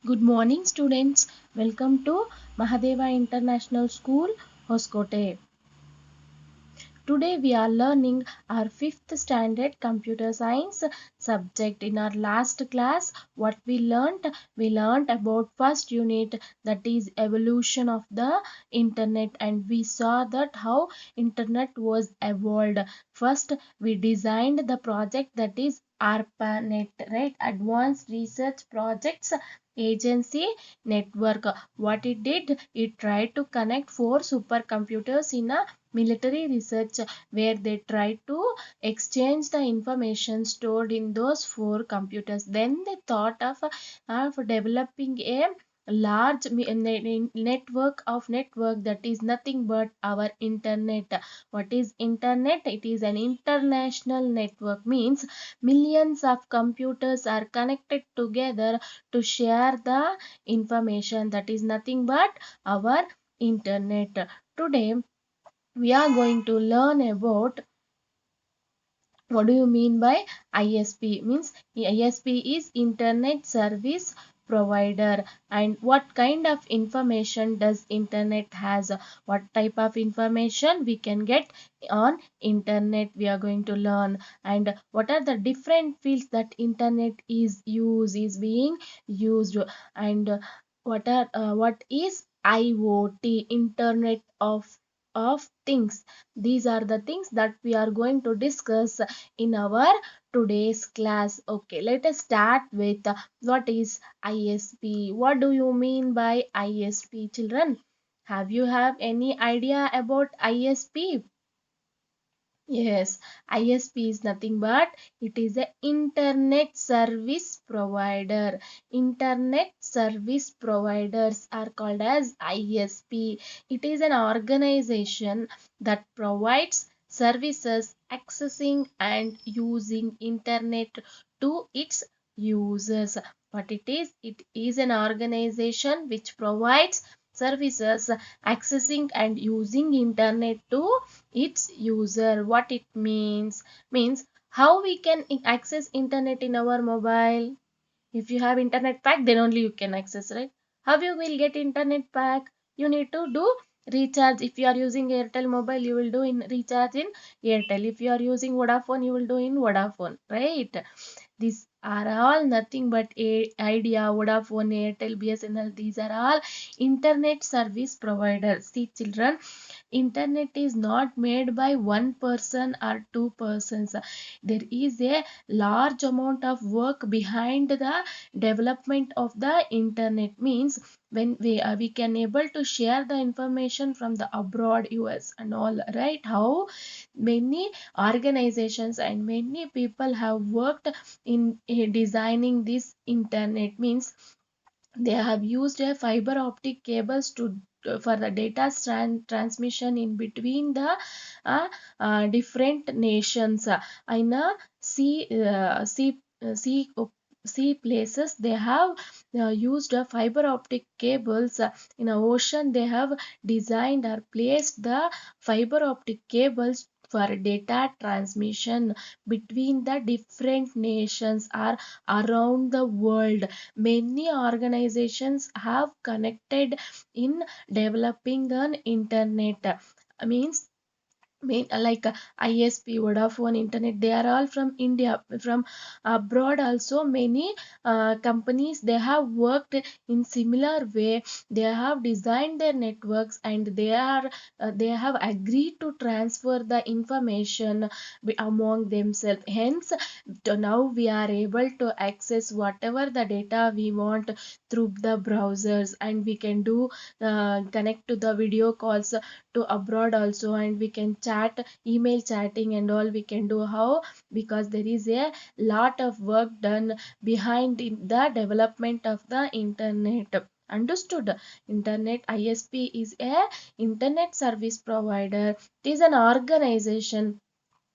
Good morning, students. Welcome to Mahadeva International School, Hoskote. Today we are learning our 5th standard computer science subject. In our last class, what we learned about first unit, that is evolution of the internet, and we saw that how internet was evolved. First we designed the project, that is ARPANET, right? Advanced Research Projects Agency Network. What it did, it tried to connect 4 supercomputers in a military research, where they try to exchange the information stored in those 4 computers. Then they thought of developing a large network that is nothing but our internet. What is internet? It is an international network, means millions of computers are connected together to share the information. That is nothing but our internet. Today we are going to learn about what do you mean by ISP. Means ISP is internet service provider, and what kind of information does internet has, what type of information we can get on internet we are going to learn, and what are the different fields that internet is being used, and what is IoT, internet of things. These are the things that we are going to discuss in our today's class. Okay, let us start with what is ISP. What do you mean by ISP, children? Have any idea about ISP? Yes, ISP is nothing but it is a internet service provider. Internet service providers are called as ISP. It is an organization that provides services accessing and using internet to its users. What it is an organization which provides services accessing and using internet to its user. What it means how we can access internet in our mobile. If you have internet pack, then only you can access, right? How you will get internet pack? You need to do recharge. If you are using Airtel mobile, you will do in recharge in Airtel. If you are using Vodafone, you will do in Vodafone, right? These are all nothing but Idea, Vodafone, Airtel, BSNL. These are all internet service providers. See, children, internet is not made by one person or two persons. There is a large amount of work behind the development of the internet. Means when we can able to share the information from the abroad, US and all, right? How many organizations and many people have worked in designing this internet. Means they have used a fiber optic cables to for the data transmission in between the different nations. In a sea sea places, they have used fiber optic cables. In a ocean, they have designed or placed the fiber optic cables for data transmission between the different nations or around the world. Many organizations have connected in developing an internet. Means like ISP, Vodafone, Internet, they are all from India. From abroad also, many companies, they have worked in similar way. They have designed their networks, and they have agreed to transfer the information among themselves. Hence, now we are able to access whatever the data we want through the browsers, and we can do connect to the video calls to abroad also, and we can chat, email chatting and all we can do. How? Because there is a lot of work done behind the development of the internet. Understood? Internet ISP is a internet service provider. It is an organization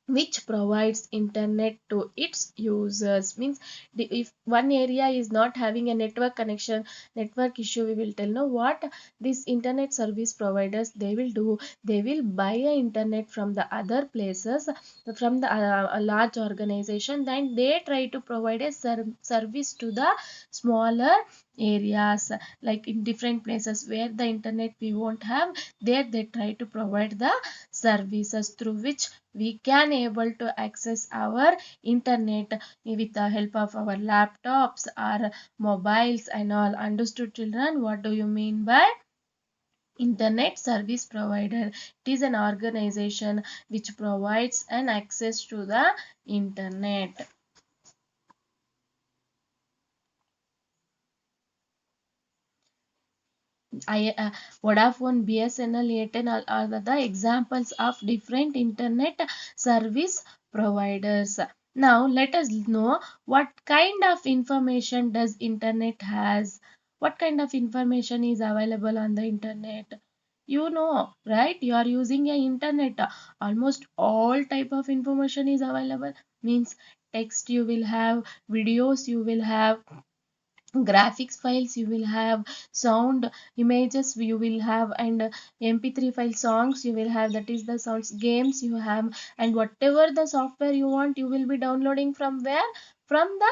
which provides internet to its users. Means if one area is not having a network connection, network issue, we will tell, no, what these internet service providers they will do, they will buy a internet from the other places, from the a large organization, then they try to provide a service to the smaller areas, like in different places where the internet we won't have, there they try to provide the services through which we can able to access our internet with the help of our laptops or mobiles and all. Understood, children? What do you mean by internet service provider? It is an organization which provides an access to the internet. Vodafone, BSNL, Airtel are the examples of different internet service providers. Now let us know what kind of information does internet has. What kind of information is available on the internet? You know, right? You are using a internet. Almost all type of information is available. Means text you will have, videos you will have, graphics files you will have, sound images you will have, and mp3 file songs you will have, that is the sounds, games you have, and whatever the software you want you will be downloading from where? From the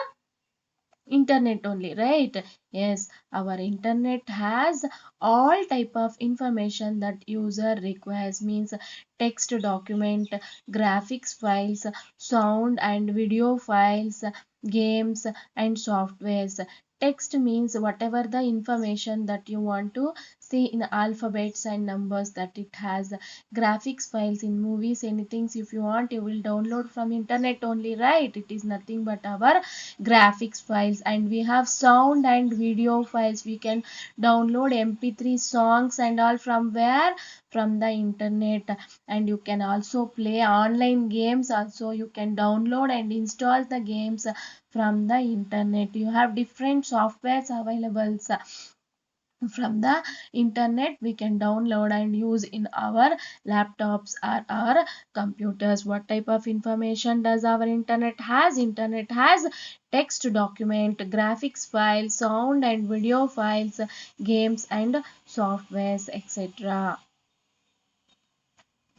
internet only, right? Yes, our internet has all type of information that user requires. Means text document, graphics files, sound and video files, games and softwares. Text means whatever the information that you want to see in alphabets and numbers, that it has. Graphics files in movies, anything if you want you will download from internet only, right? It is nothing but our graphics files. And we have sound and video files, we can download mp3 songs and all from where? From the internet. And you can also play online games also, you can download and install the games from the internet. You have different softwares available from the internet, we can download and use in our laptops or our computers. What type of information does our internet has? Internet has text document, graphics files, sound and video files, games and softwares, etc.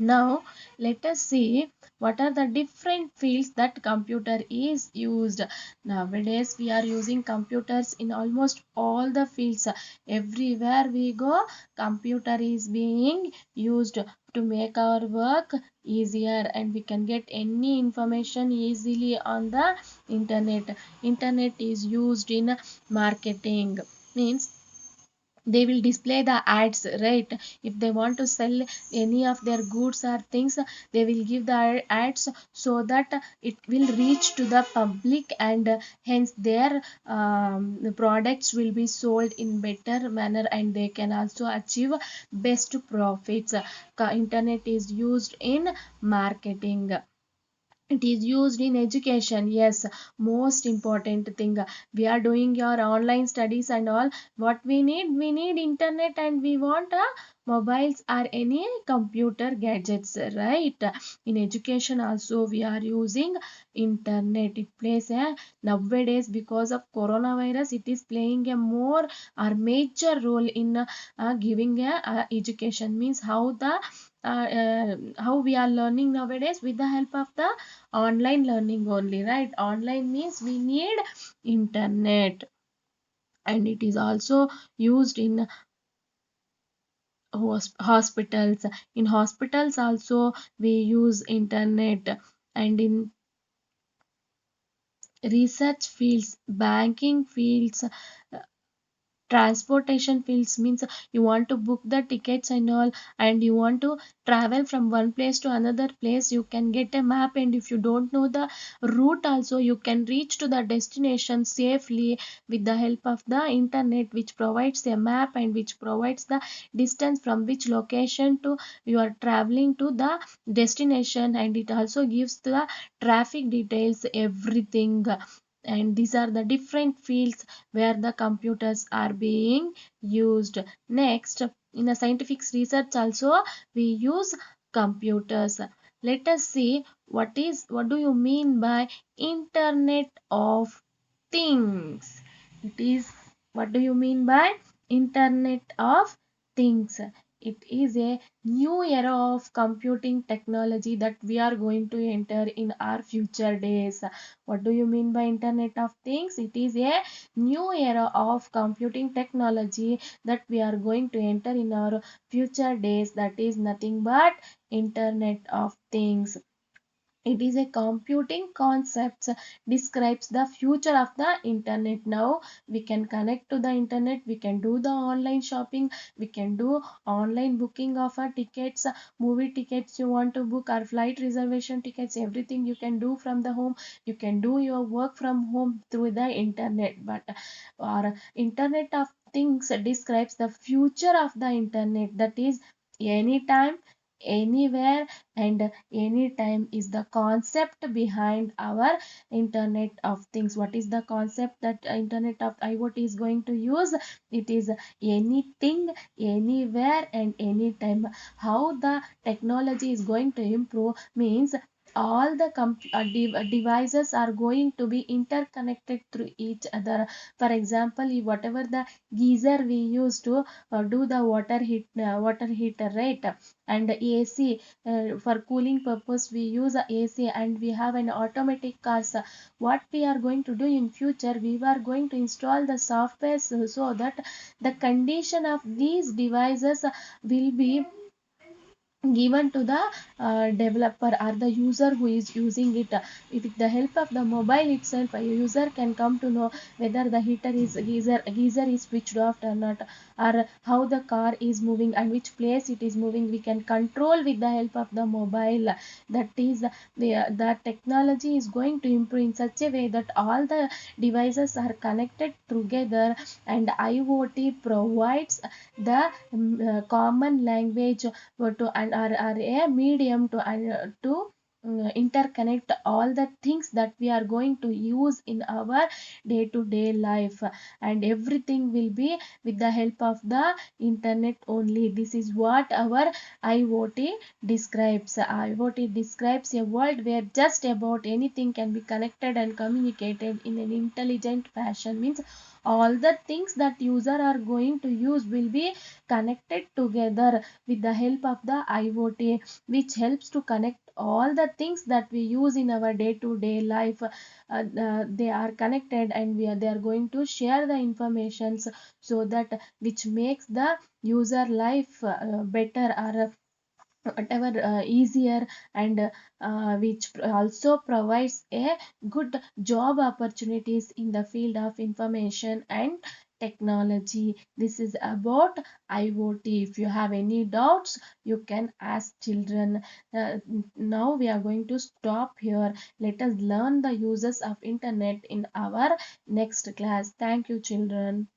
Now let us see what are the different fields that computer is used. Nowadays we are using computers in almost all the fields. Everywhere we go, computer is being used to make our work easier, and we can get any information easily on the internet. Internet is used in marketing. Means they will display the ads, right? If they want to sell any of their goods or things, they will give the ads so that it will reach to the public, and hence their the products will be sold in better manner, and they can also achieve best profits. Internet is used in marketing. It is used in education. Yes, most important thing, we are doing your online studies and all, what we need internet, and we want mobiles or any computer gadgets, right? In education also we are using internet. It plays a, nowadays because of coronavirus, it is playing a more or major role in giving a education. Means how we are learning nowadays with the help of the online learning only, right? Online means we need internet. And it is also used in hospitals. In hospitals also we use internet. And in research fields, banking fields, transportation fields, means you want to book the tickets and all, and you want to travel from one place to another place, you can get a map, and if you don't know the route also, you can reach to the destination safely with the help of the internet, which provides a map and which provides the distance from which location to you are traveling to the destination, and it also gives the traffic details, everything. And these are the different fields where the computers are being used. Next, in a scientific research also we use computers. Let us see what do you mean by internet of things? It is, what do you mean by internet of things? it is a new era of computing technology that we are going to enter in our future days. What do you mean by Internet of Things? It is a new era of computing technology that we are going to enter in our future days. That is nothing but Internet of Things. It is a computing concept describes the future of the internet. Now we can connect to the internet, we can do the online shopping, we can do online booking of our tickets, movie tickets you want to book, or flight reservation tickets, everything you can do from the home. You can do your work from home through the internet. But our internet of things describes the future of the internet, that is anytime, anywhere, and anytime is the concept behind our internet of things. What is the concept that internet of IoT is going to use? It is anything, anywhere, and anytime. How the technology is going to improve means all the devices are going to be interconnected through each other. For example, whatever the geyser we use to do the water heater, right? And AC, for cooling purpose we use a AC, and we have an automatic cars. What we are going to do in future, we are going to install the software so that the condition of these devices will be given to the developer or the user who is using it. With the help of the mobile itself, a user can come to know whether the geyser is switched off or not, or how the car is moving and which place it is moving. We can control with the help of the mobile. That is the technology is going to improve in such a way that all the devices are connected together, and IoT provides the common language to and are a medium to interconnect all the things that we are going to use in our day to day life, and everything will be with the help of the internet only. This is what our IoT describes. IoT describes a world where just about anything can be connected and communicated in an intelligent fashion. Means all the things that user are going to use will be connected together with the help of the IoT, which helps to connect all the things that we use in our day-to-day life. They are connected, and they are going to share the informations, so that which makes the user life better, or whatever easier, and which also provides a good job opportunities in the field of information and technology. This is about IoT. If you have any doubts, you can ask children. Now we are going to stop here. Let us learn the uses of internet in our next class. Thank you, children.